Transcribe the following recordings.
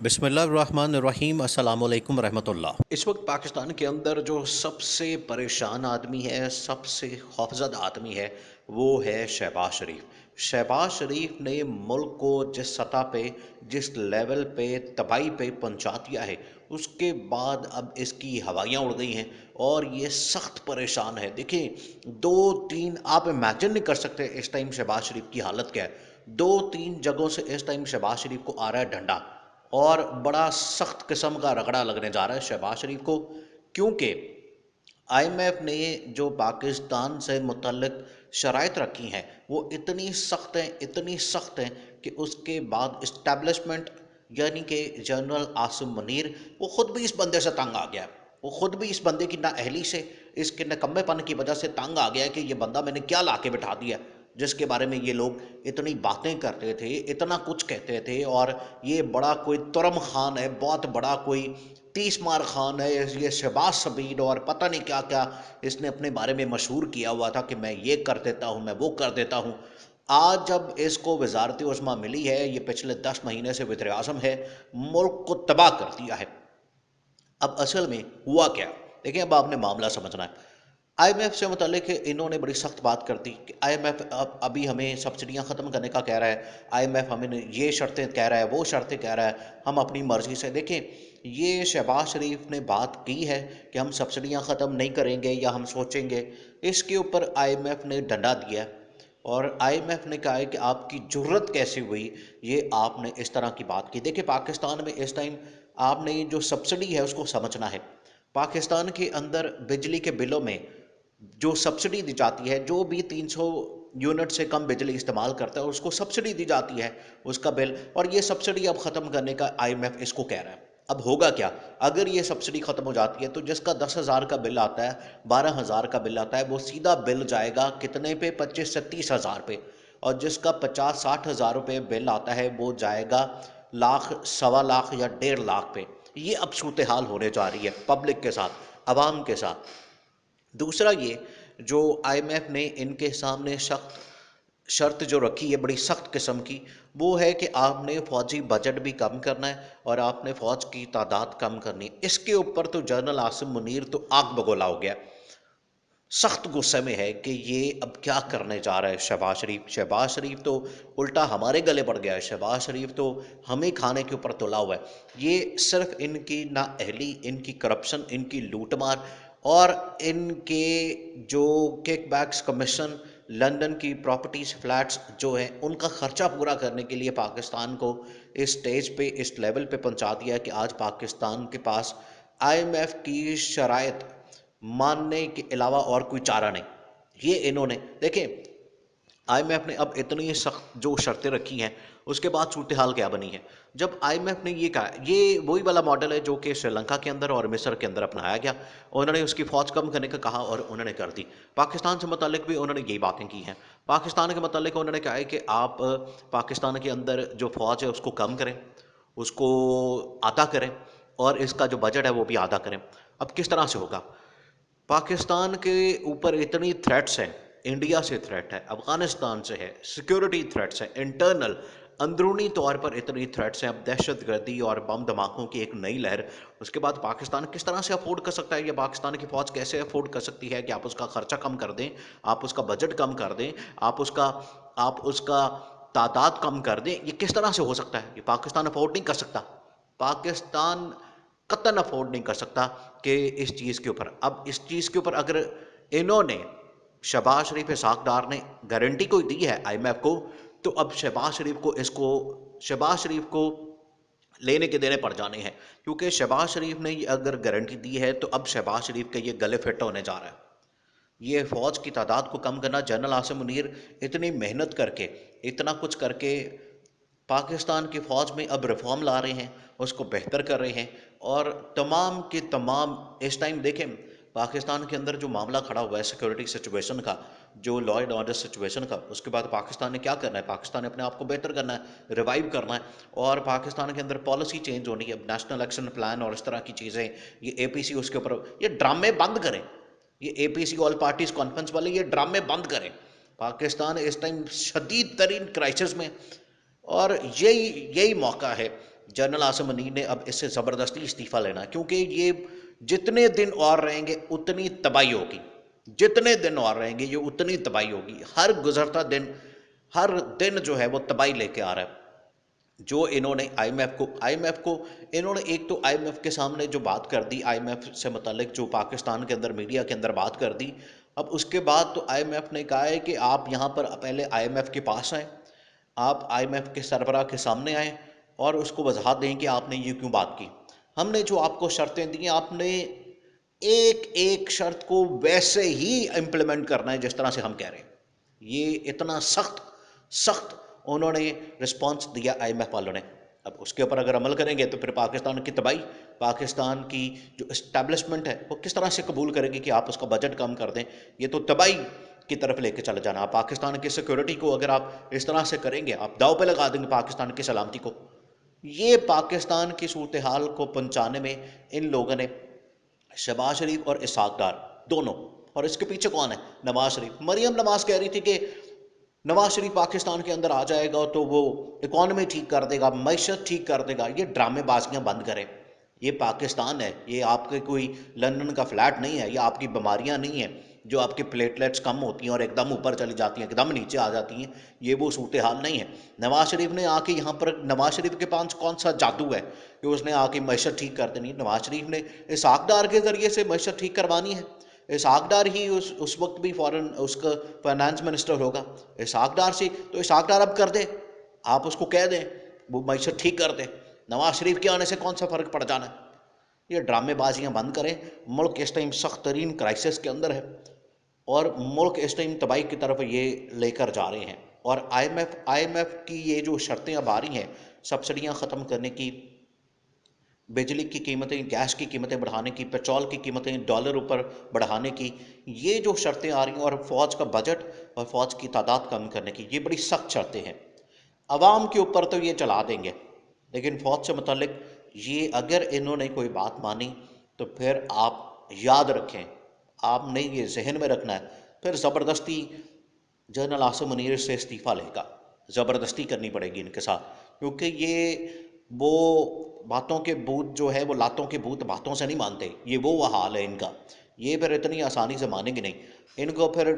बिस्मिल्लाहिर्रहमानिर्रहीम अस्सलाम वालेकुम रहमतुल्लाह। इस वक्त पाकिस्तान के अंदर जो सबसे परेशान आदमी है, सबसे खौफजदा आदमी है, वो है शहबाज शरीफ। शहबाज शरीफ ने मुल्क को जिस सतह पे, जिस लेवल पे, तबाही पे पहुंचा दिया है, उसके बाद अब इसकी हवाइयाँ उड़ गई हैं और ये सख्त परेशान है। देखिए, दो तीन आप इमेजिन नहीं कर सकते इस टाइम शहबाज शरीफ की हालत क्या है। दो तीन जगहों से इस टाइम शहबाज शरीफ को आ रहा है डंडा और बड़ा सख्त किस्म का रगड़ा लगने जा रहा है शहबाज शरीफ को, क्योंकि आईएमएफ ने जो पाकिस्तान से मुतल्लिक शराइत रखी हैं वो इतनी सख्त हैं, इतनी सख्त हैं कि उसके बाद इस्टेब्लिशमेंट यानी कि जनरल आसिम मुनीर वो ख़ुद भी इस बंदे से तंग आ गया है। वो ख़ुद भी इस बंदे की नाअहली से, इसके निकम्मेपन की वजह से तंग आ गया है कि ये बंदा मैंने क्या ला के बिठा दिया, जिसके बारे में ये लोग इतनी बातें करते थे, इतना कुछ कहते थे और ये बड़ा कोई तुरम खान है, बहुत बड़ा कोई 30 मार खान है, ये शहबाज सबीर और पता नहीं क्या क्या इसने अपने बारे में मशहूर किया हुआ था कि मैं ये कर देता हूँ, मैं वो कर देता हूँ। आज जब इसको वजारत उज़्मा मिली है, ये पिछले 10 महीने से वज़ीर आज़म है, मुल्क को तबाह कर दिया है। अब असल में हुआ क्या, देखिए अब आपने मामला समझना है। आईएमएफ से मुतल्लिक इन्होंने बड़ी सख्त बात कर दी कि आईएमएफ अब अभी हमें सब्सिडियां ख़त्म करने का कह रहा है, आईएमएफ हमें ये शर्तें कह रहा है, वो शर्तें कह रहा है, हम अपनी मर्ज़ी से देखें। ये शहबाज शरीफ ने बात की है कि हम सब्सिडियां ख़त्म नहीं करेंगे या हम सोचेंगे, इसके ऊपर आईएमएफ ने डंडा दिया है और आईएमएफ ने कहा है कि आपकी जुर्रत कैसे हुई, ये आपने इस तरह की बात की। देखिए, पाकिस्तान में इस टाइम आपने जो सब्सिडी है उसको समझना है। पाकिस्तान के अंदर बिजली के बिलों में जो सब्सिडी दी जाती है, जो भी 300 यूनिट से कम बिजली इस्तेमाल करता है उसको सब्सिडी दी जाती है, उसका बिल। और ये सब्सिडी अब ख़त्म करने का आईएमएफ इसको कह रहा है। अब होगा क्या, अगर ये सब्सिडी ख़त्म हो जाती है तो जिसका 10,000 का बिल आता है, 12,000 का बिल आता है, वो सीधा बिल जाएगा कितने पे, 25 से 30,000 पे। और जिसका 50-60 हज़ार रुपये बिल आता है वो जाएगा लाख, सवा लाख या 1.5 लाख पे। ये अब सूरत हाल होने जा रही है पब्लिक के साथ, आवाम के साथ। दूसरा ये, जो आईएमएफ ने इनके सामने सख्त शर्त जो रखी है बड़ी सख्त किस्म की, वो है कि आपने फ़ौजी बजट भी कम करना है और आपने फ़ौज की तादाद कम करनी है। इसके ऊपर तो जनरल आसिम मुनीर तो आग बगोला हो गया, सख्त गुस्से में है कि ये अब क्या करने जा रहा है शहबाज शरीफ। शहबाज शरीफ तो उल्टा हमारे गले पड़ गया है, शहबाज शरीफ तो हमें खाने के ऊपर तुला हुआ है। ये सिर्फ इनकी नाअहली, इनकी करप्शन, इनकी लूटमार और इनके जो किकबैक्स, कमीशन, लंदन की प्रॉपर्टीज, फ्लैट्स जो हैं उनका खर्चा पूरा करने के लिए पाकिस्तान को इस स्टेज पे, इस लेवल पे पहुंचा दिया है कि आज पाकिस्तान के पास आईएमएफ की शराइत मानने के अलावा और कोई चारा नहीं। ये इन्होंने देखें, आईएमएफ ने अब इतनी सख्त जो शर्तें रखी हैं, उसके बाद सूरत हाल क्या बनी है। जब आईएमएफ ने ये कहा, ये वही वाला मॉडल है जो कि श्रीलंका के अंदर और मिस्र के अंदर अपनाया गया। उन्होंने उसकी फ़ौज कम करने का कहा और उन्होंने कर दी। पाकिस्तान से मुतल्लिक भी उन्होंने यही बातें की हैं। पाकिस्तान के मुतल्लिक उन्होंने कहा है कि आप पाकिस्तान के अंदर जो फ़ौज है उसको कम करें, उसको आधा करें और इसका जो बजट है वो भी आधा करें। अब किस तरह से होगा, पाकिस्तान के ऊपर इतनी थ्रेट्स हैं, इंडिया से थ्रेट है, अफगानिस्तान से है, सिक्योरिटी थ्रेट्स हैं, इंटरनल अंदरूनी तौर पर इतनी थ्रेट्स हैं। अब दहशत गर्दी और बम धमाकों की एक नई लहर, उसके बाद पाकिस्तान किस तरह से अफोर्ड कर सकता है, या पाकिस्तान की फ़ौज कैसे अफोर्ड कर सकती है कि आप उसका खर्चा कम कर दें, आप उसका बजट कम कर दें, आप उसका तादाद कम कर दें। ये किस तरह से हो सकता है, ये पाकिस्तान अफोर्ड नहीं कर सकता। पाकिस्तान कतन अफोर्ड नहीं कर सकता कि इस चीज़ के ऊपर, अब इस चीज़ के ऊपर अगर इन्होंने, शहबाज शरीफ साखदार ने गारंटी कोई दी है आईएमएफ को, तो अब शहबाज शरीफ को लेने के देने पड़ जाने हैं। क्योंकि शहबाज शरीफ ने ये अगर गारंटी दी है तो अब शहबाज शरीफ के ये गले फिट होने जा रहा है। ये फ़ौज की तादाद को कम करना, जनरल आसिम मुनीर इतनी मेहनत करके, इतना कुछ करके पाकिस्तान की फ़ौज में अब रिफॉर्म ला रहे हैं, उसको बेहतर कर रहे हैं। और तमाम के तमाम इस टाइम देखें, पाकिस्तान के अंदर जो मामला खड़ा हुआ है सिक्योरिटी सिचुएशन का, जो लॉ एंड ऑर्डर सिचुएशन का, उसके बाद पाकिस्तान ने क्या करना है, पाकिस्तान ने अपने आप को बेहतर करना है, रिवाइव करना है। और पाकिस्तान के अंदर पॉलिसी चेंज होनी है, नेशनल एक्शन प्लान और इस तरह की चीज़ें, ये एपीसी उसके ऊपर, ये ड्रामे बंद करें। ये एपीसी ऑल पार्टीज कॉन्फ्रेंस वाले ये ड्रामे बंद करें। पाकिस्तान इस टाइम शदीद तरीन क्राइसिस में, और यही यही मौका है जनरल आसिम मुनीर ने अब इससे ज़बरदस्ती इस्तीफ़ा लेना है, क्योंकि ये जितने दिन और रहेंगे उतनी तबाही होगी, जितने दिन और रहेंगे ये उतनी तबाही होगी। हर गुजरता दिन, हर दिन जो है वो तबाही लेके आ रहा है। जो इन्होंने आईएमएफ को इन्होंने एक तो आईएमएफ के सामने जो बात कर दी, आईएमएफ से मुतालिक जो पाकिस्तान के अंदर मीडिया के अंदर बात कर दी, अब उसके बाद तो आईएमएफ ने कहा है कि आप यहाँ पर पहले आईएमएफ के पास आएँ, आप आईएमएफ के सरबराह के सामने आएँ और उसको वजाहत दें कि आपने ये क्यों बात की। हमने जो आपको शर्तें दी, आपने एक एक शर्त को वैसे ही इम्प्लीमेंट करना है जिस तरह से हम कह रहे हैं। ये इतना सख्त सख्त उन्होंने रिस्पांस दिया आईएमएफ वालों ने। अब उसके ऊपर अगर अमल करेंगे तो फिर पाकिस्तान की तबाही, पाकिस्तान की जो इस्टेब्लिशमेंट है वो किस तरह से कबूल करेगी कि आप उसका बजट कम कर दें। ये तो तबाही की तरफ लेके चले जाना। आप पाकिस्तान की सिक्योरिटी को अगर आप इस तरह से करेंगे, आप दाव पे लगा देंगे पाकिस्तान की सलामती को। ये पाकिस्तान की सूरत हाल को पहुँचाने में इन लोगों ने शहबाज शरीफ और इसहाक डार दोनों, और इसके पीछे कौन है? नवाज शरीफ। मरियम नवाज कह रही थी कि नवाज शरीफ पाकिस्तान के अंदर आ जाएगा तो वो इकॉनमी ठीक कर देगा, मैशत ठीक कर देगा। ये ड्रामेबाजियां बंद करें। ये पाकिस्तान है, ये आपके कोई लंदन का फ्लैट नहीं है, ये आपकी बीमारियां नहीं है जो आपकी प्लेटलेट्स कम होती हैं और एकदम ऊपर चली जाती हैं, एकदम नीचे आ जाती हैं। ये वो सूरत हाल नहीं है। नवाज शरीफ ने आके यहाँ पर, नवाज शरीफ के पास कौन सा जादू है कि उसने आके मैशत ठीक कर देनी? नवाज शरीफ ने इसहाक डार के ज़रिए से मैशत ठीक करवानी है। इसहाक डार ही उस वक्त भी फॉरेन उसका फाइनेंस मिनिस्टर होगा। इसहाक डार से तो इसहाक डार अब कर दे, आप उसको कह दें वो मैशत ठीक कर दे। नवाज शरीफ के आने से कौन सा फ़र्क पड़ जाना है? ये ड्रामेबाजियां बंद करें। मुल्क इस टाइम सख्त तरीन क्राइसिस के अंदर है और मुल्क इस टाइम तबाही की तरफ ये लेकर जा रहे हैं। और आईएमएफ की ये जो शर्तें अब आ रही हैं, सब्सिडियां ख़त्म करने की, बिजली की कीमतें, गैस की कीमतें बढ़ाने की, पेट्रोल की कीमतें डॉलर ऊपर बढ़ाने की, ये जो शर्तें आ रही हैं, और फ़ौज का बजट और फ़ौज की तादाद कम करने की, ये बड़ी सख्त शर्तें हैं। अवाम के ऊपर तो ये चला देंगे, लेकिन फ़ौज से मुतल्लिक ये अगर इन्होंने कोई बात मानी तो फिर आप याद रखें, आपने ये जहन में रखना है, फिर ज़बरदस्ती जनरल आसिम मुनीर से इस्तीफ़ा लेगा, ज़बरदस्ती करनी पड़ेगी इनके साथ। क्योंकि ये वो बातों के भूत जो है, वो लातों के भूत बातों से नहीं मानते। ये वो हाल है इनका। ये फिर इतनी आसानी से मानेंगे नहीं। इनको फिर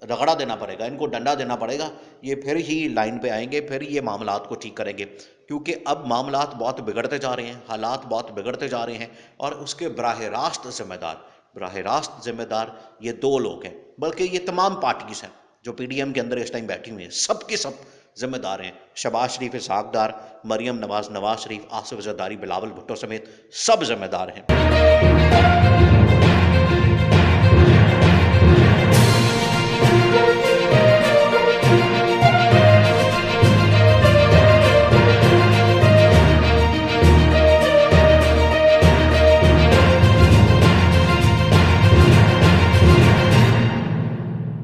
रगड़ा देना पड़ेगा, इनको डंडा देना पड़ेगा। ये फिर ही लाइन पे आएंगे, फिर ये मामलात को ठीक करेंगे। क्योंकि अब मामलात बहुत बिगड़ते जा रहे हैं, हालात बहुत बिगड़ते जा रहे हैं, और उसके बराह रास्त ज़िम्मेदार ये दो लोग हैं, बल्कि ये तमाम पार्टीज़ हैं जो पीडीएम के अंदर इस टाइम बैठी हुई हैं। सब के सब जिम्मेदार हैं। शहबाज शरीफ, इसहाक डार, मरियम नवाज, नवाज शरीफ, आसिफ जरदारी, बिलावल भुट्टो समेत सब जिम्मेदार हैं।